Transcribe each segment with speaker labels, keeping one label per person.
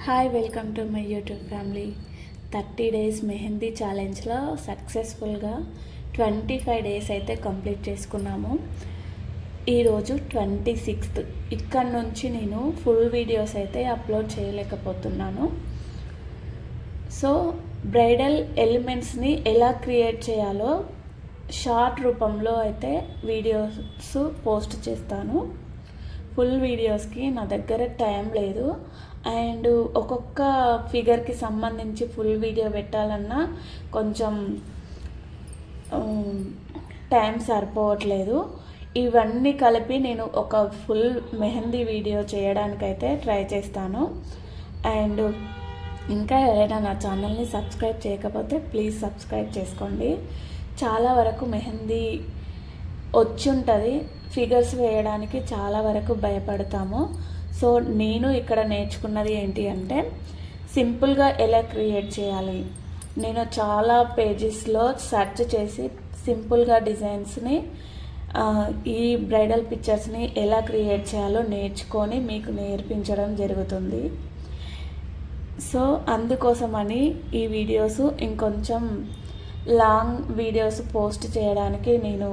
Speaker 1: Hi, welcome to my YouTube family. 30 days mehndi ఛాలెంజ్లో సక్సెస్ఫుల్గా 25 days అయితే కంప్లీట్ చేసుకున్నాము. ఈరోజు 26th. ఇక్కడ నుంచి నేను ఫుల్ వీడియోస్ అయితే అప్లోడ్ చేయలేకపోతున్నాను. సో బ్రైడల్ ఎలిమెంట్స్ని ఎలా క్రియేట్ చేయాలో షార్ట్ రూపంలో అయితే వీడియోస్ పోస్ట్ చేస్తాను. ఫుల్ వీడియోస్కి నా దగ్గర టైం లేదు, అండ్ ఒక్కొక్క ఫిగర్కి సంబంధించి ఫుల్ వీడియో పెట్టాలన్నా కొంచెం టైం సరిపోవట్లేదు. ఇవన్నీ కలిపి నేను ఒక ఫుల్ మెహందీ వీడియో చేయడానికైతే ట్రై చేస్తాను. అండ్ ఇంకా ఎవరైనా నా ఛానల్ని సబ్స్క్రైబ్ చేయకపోతే ప్లీజ్ సబ్స్క్రైబ్ చేసుకోండి. చాలా వరకు మెహందీ వచ్చి ఉంటుంది, ఫిగర్స్ వేయడానికి చాలా వరకు భయపడతాము. సో నేను ఇక్కడ నేర్చుకున్నది ఏంటి అంటే సింపుల్గా ఎలా క్రియేట్ చేయాలి. నేను చాలా పేజెస్లో సెర్చ్ చేసి సింపుల్గా డిజైన్స్ని ఈ బ్రైడల్ పిక్చర్స్ని ఎలా క్రియేట్ చేయాలో నేర్చుకొని మీకు నేర్పించడం జరుగుతుంది. సో అందుకోసమని ఈ వీడియోస్ ఇంకొంచెం లాంగ్ వీడియోస్ పోస్ట్ చేయడానికి నేను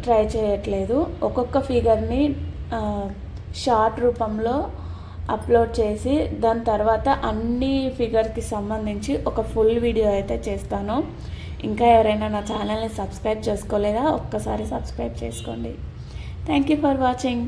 Speaker 1: ట్రై చేయట్లేదు. ఒక్కొక్క ఫిగర్ని షార్ట్ రూపంలో అప్లోడ్ చేసి దాని తర్వాత అన్ని ఫిగర్కి సంబంధించి ఒక ఫుల్ వీడియో అయితే చేస్తాను. ఇంకా ఎవరైనా నా ఛానల్ని సబ్స్క్రైబ్ చేసుకోలేదా, ఒక్కసారి సబ్స్క్రైబ్ చేసుకోండి. Thank you for watching.